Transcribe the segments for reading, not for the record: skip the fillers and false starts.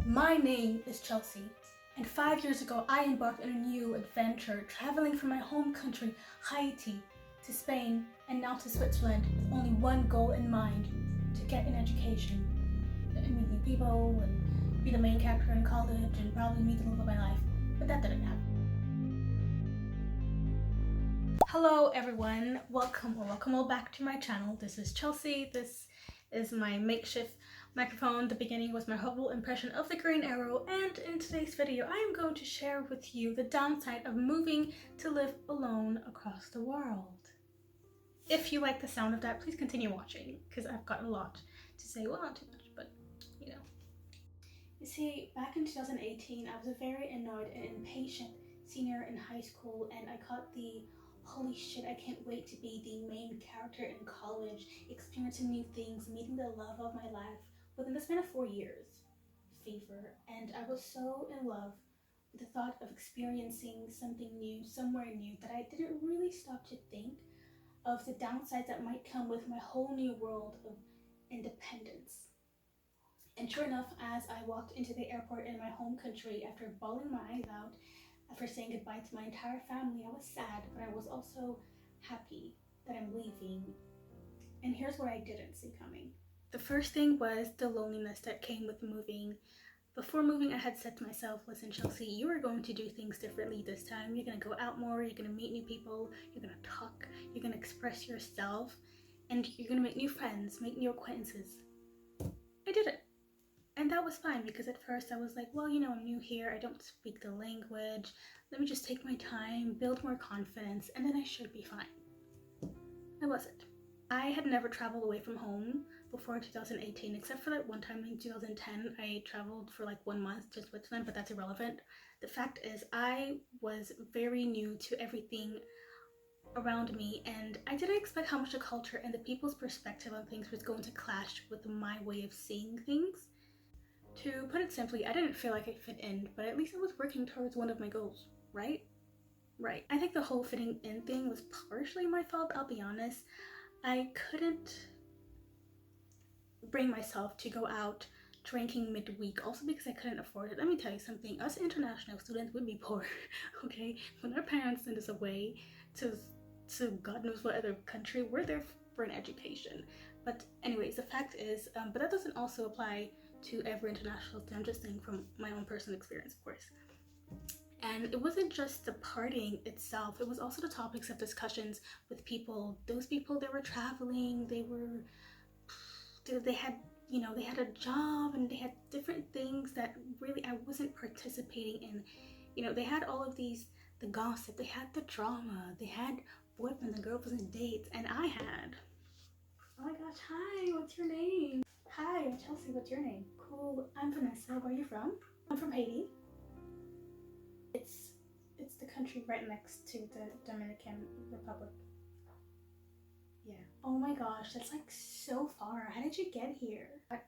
My name is Chelsea, and 5 years ago I embarked on a new adventure, traveling from my home country, Haiti, to Spain and now to Switzerland with only one goal in mind: to get an education, and meet new people, and be the main character in college, and probably meet the love of my life. But that didn't happen. Hello everyone, welcome all back to my channel. This is Chelsea. This is my makeshift microphone. The beginning was my humble impression of the green arrow, and in today's video I am going to share with you the downside of moving to live alone across the world. If you like the sound of that, please continue watching, because I've got a lot to say. Well, not too much, but you know. You see, back in 2018 I was a very annoyed and impatient senior in high school, and I caught the holy shit, I can't wait to be the main character in college, experiencing new things, meeting the love of my life within the span of 4 years fever. And I was so in love with the thought of experiencing something new, somewhere new, that I didn't really stop to think of the downsides that might come with my whole new world of independence. And sure enough, as I walked into the airport in my home country, after bawling my eyes out, after saying goodbye to my entire family, I was sad, but I was also happy that I'm leaving. And here's what I didn't see coming. The first thing was the loneliness that came with moving. Before moving, I had said to myself, listen, Chelsea, you are going to do things differently this time. You're going to go out more, you're going to meet new people, you're going to talk, you're going to express yourself, and you're going to make new friends, make new acquaintances. I did it. And that was fine, because at first I was like, well, you know, I'm new here, I don't speak the language, let me just take my time, build more confidence, and then I should be fine. I wasn't. I had never traveled away from home before 2018, except for that one time in 2010. I traveled for like 1 month to Switzerland, but that's irrelevant. The fact is, I was very new to everything around me, and I didn't expect how much the culture and the people's perspective on things was going to clash with my way of seeing things. To put it simply, I didn't feel like I fit in, but at least I was working towards one of my goals, right? Right. I think the whole fitting in thing was partially my fault, I'll be honest. I couldn't bring myself to go out drinking midweek, also because I couldn't afford it. Let me tell you something, us international students would be poor, okay? When our parents send us away to God knows what other country, we're there for an education. But anyways, the fact is, but that doesn't also apply to every international student. I'm just saying from my own personal experience, of course. And it wasn't just the partying itself, it was also the topics of discussions with people. Those people, they were traveling, they had, you know, they had a job, and they had different things that really I wasn't participating in. You know, they had all of these, the gossip, they had the drama, they had boyfriends and girlfriends and dates, and I had, oh my gosh, hi, what's your name? Hi, I'm Chelsea, what's your name? Cool, I'm Vanessa, where are you from? I'm from Haiti. It's the country right next to the Dominican Republic. Yeah. Oh my gosh, that's like so far. How did you get here? I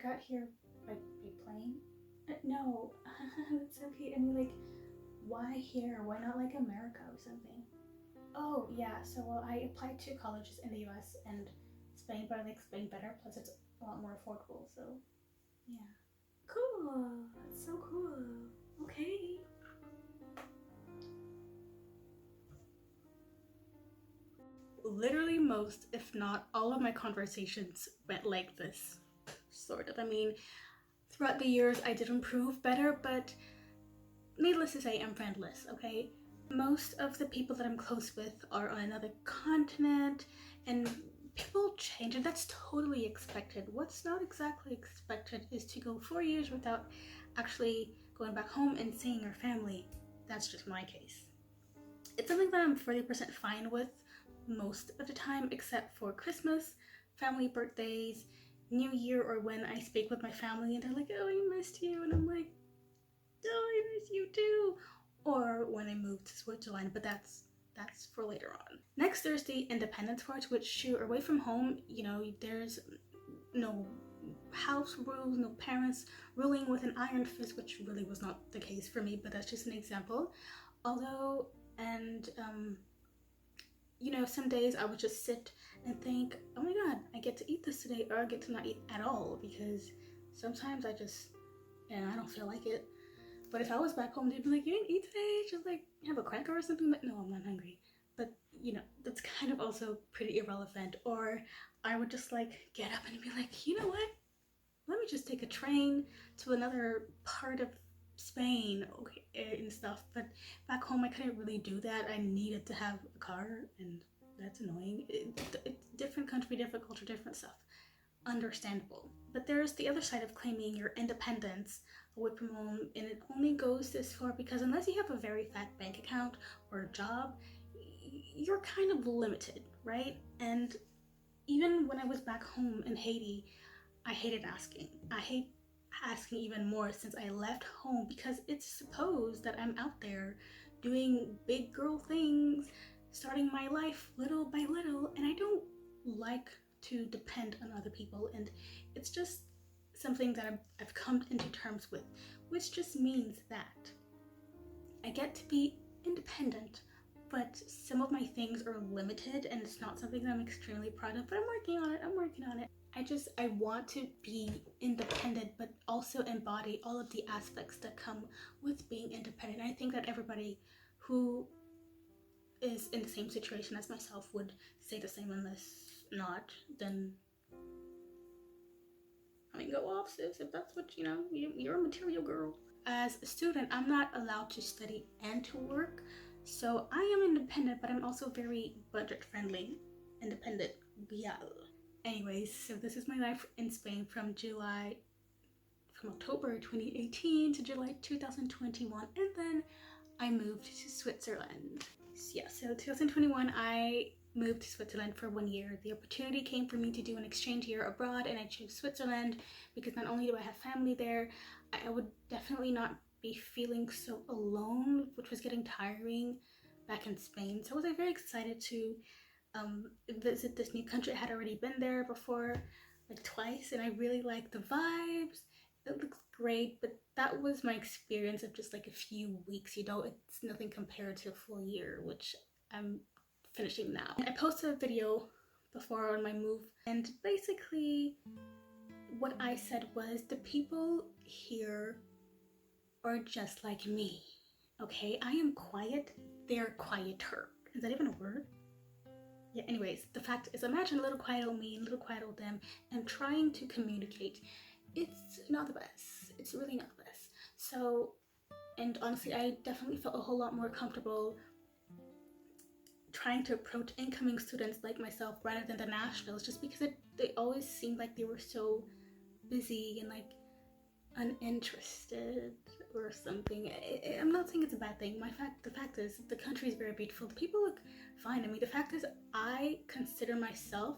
got here by plane. No, that's okay. I mean, like, why here? Why not like America or something? Oh yeah. So well, I applied to colleges in the U.S. and Spain, but I like Spain better. Plus, it's a lot more affordable. So yeah. Cool. That's so cool. Okay. Literally most, if not all of my conversations went like this, sort of. I mean, throughout the years I did improve better, but needless to say, I'm friendless, okay? Most of the people that I'm close with are on another continent, and people change, and that's totally expected. What's not exactly expected is to go 4 years without actually going back home and seeing your family. That's just my case. It's something that I'm 40% fine with most of the time, except for Christmas, family birthdays, New Year, or when I speak with my family and they're like, oh, I missed you, and I'm like, oh, I miss you too. Or when I moved to Switzerland, but that's for later on. Next, there's the independence part, which shoot, away from home, you know, there's no house rules, no parents ruling with an iron fist, which really was not the case for me, but that's just an example. Although, and you know, some days I would just sit and think, oh my god, I get to eat this today, or I get to not eat at all, because sometimes I just and I don't feel like it. But if I was back home, they'd be like, "You didn't eat today? Just like have a cracker or something." Like, no, I'm not hungry. But you know, that's kind of also pretty irrelevant. Or I would just like get up and be like, you know what? Let me just take a train to another part of Spain, okay, and stuff. But back home, I couldn't really do that. I needed to have a car, and that's annoying. It's different country, different culture, different stuff. Understandable. But there's the other side of claiming your independence away from home, and it only goes this far because unless you have a very fat bank account or a job, you're kind of limited, right? And even when I was back home in Haiti, I hated asking. I hate asking even more since I left home because it's supposed that I'm out there doing big girl things, starting my life little by little, and I don't like to depend on other people, and it's just something that I've come into terms with, which just means that I get to be independent, but some of my things are limited, and it's not something that I'm extremely proud of, but I'm working on it. I want to be independent, but also embody all of the aspects that come with being independent. I think that everybody who is in the same situation as myself would say the same, unless not, then I mean, go off, sis, if that's what, you're a material girl. As a student, I'm not allowed to study and to work, so I am independent, but I'm also very budget friendly, independent, yeah. Anyways, so this is my life in Spain from October 2018 to July 2021, and then I moved to Switzerland. Yeah, so 2021 I moved to Switzerland for 1 year. The opportunity came for me to do an exchange year abroad, and I chose Switzerland because not only do I have family there, I would definitely not be feeling so alone, which was getting tiring back in Spain. So I was like very excited to visit this new country. I had already been there before, like twice, and I really liked the vibes. It looks great, but that was my experience of just like a few weeks, it's nothing compared to a full year, which I'm finishing now. I posted a video before on my move, and basically what I said was the people here are just like me, okay? I am quiet, they're quieter. Is that even a word? Yeah, anyways, the fact is, imagine a little quiet old me and a little quiet old them and trying to communicate. It's not the best. It's really not the best. So, and honestly, I definitely felt a whole lot more comfortable trying to approach incoming students like myself rather than the nationals, just because they always seemed like they were so busy and like uninterested or something. I'm not saying it's a bad thing. The fact is, the country is very beautiful. The people look fine. I mean, the fact is, I consider myself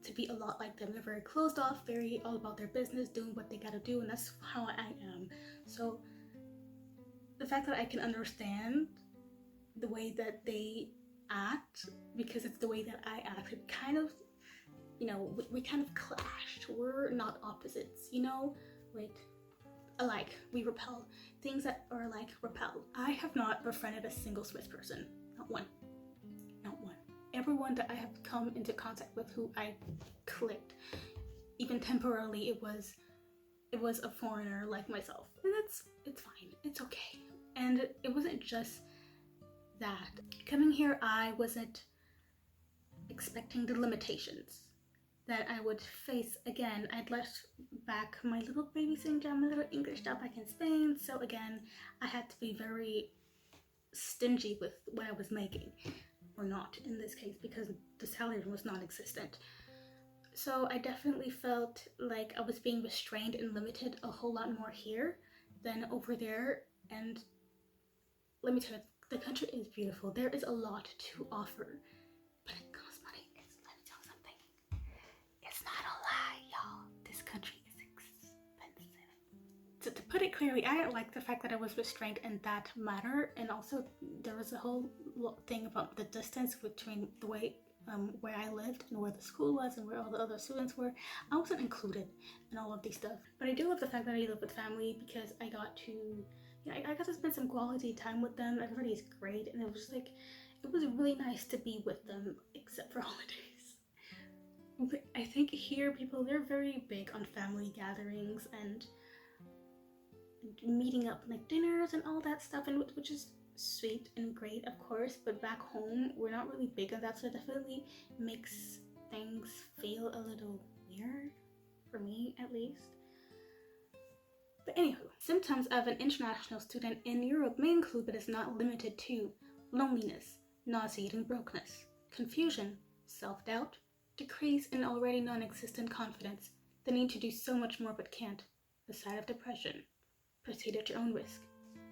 to be a lot like them. They're very closed off, very all about their business, doing what they gotta do, and that's how I am. So the fact that I can understand the way that they act, because it's the way that I act, it kind of, we kind of clashed. We're not opposites, like alike. We repel. Things that are alike repel. I have not befriended a single Swiss person. Not one. Not one. Everyone that I have come into contact with who I clicked, even temporarily, it was a foreigner like myself. And it's fine. It's okay. And it wasn't just that. Coming here, I wasn't expecting the limitations that I would face again. I'd left back my little babysitting job, my little English job back in Spain. So again, I had to be very stingy with what I was making, or not in this case, because the salary was non-existent. So I definitely felt like I was being restrained and limited a whole lot more here than over there. And let me tell you, the country is beautiful. There is a lot to offer, but it costs money. Let me tell you something. It's not a lie, y'all. This country is expensive. So to put it clearly, I didn't like the fact that I was restrained in that matter, and also there was a whole thing about the distance between the way where I lived and where the school was and where all the other students were. I wasn't included in all of these stuff. But I do love the fact that I live with family, because I got to, I got to spend some quality time with them. Everybody's great, and it was really nice to be with them, except for holidays. But I think here they're very big on family gatherings, and meeting up like dinners and all that stuff, and which is sweet and great, of course. But back home, we're not really big on that, so it definitely makes things feel a little weird, for me at least. But anywho, symptoms of an international student in Europe may include, but is not limited to, loneliness, nauseating brokenness, confusion, self-doubt, decrease in already non-existent confidence, the need to do so much more but can't, the side of depression. Proceed at your own risk.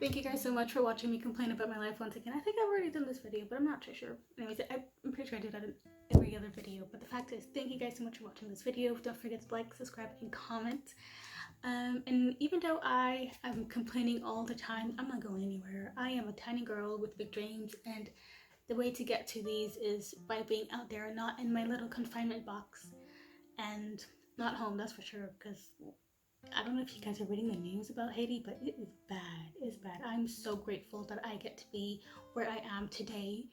Thank you guys so much for watching me complain about my life once again. I think I've already done this video, but I'm not too sure. Anyways, I'm pretty sure I do that in every other video. But the fact is, thank you guys so much for watching this video. Don't forget to like, subscribe, and comment. And even though I am complaining all the time, I'm not going anywhere. I am a tiny girl with big dreams, and the way to get to these is by being out there, not in my little confinement box, and not home, that's for sure, because I don't know if you guys are reading the news about Haiti, but it is bad. It's bad. I'm so grateful that I get to be where I am today,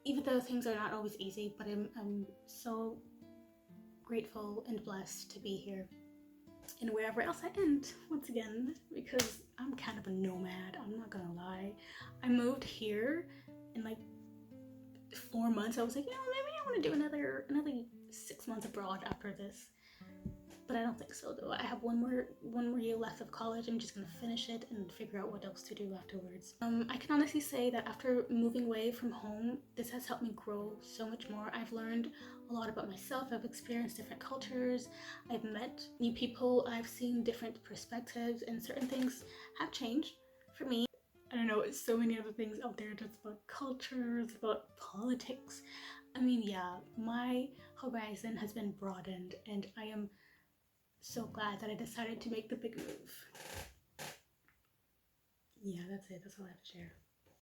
even though things are not always easy, but I'm so grateful and blessed to be here. And wherever else I end, once again, because I'm kind of a nomad, I'm not gonna lie. I moved here in like 4 months. I was like, maybe I want to do another 6 months abroad after this. But I don't think so though. I have one more year left of college. I'm just gonna finish it and figure out what else to do afterwards. I can honestly say that after moving away from home, this has helped me grow so much more. I've learned a lot about myself. I've experienced different cultures. I've met new people. I've seen different perspectives, and certain things have changed for me. I don't know, it's so many other things out there that's about cultures, about politics. I mean, yeah, my horizon has been broadened, and I am so glad that I decided to make the big move. Yeah, that's it. That's all I have to share.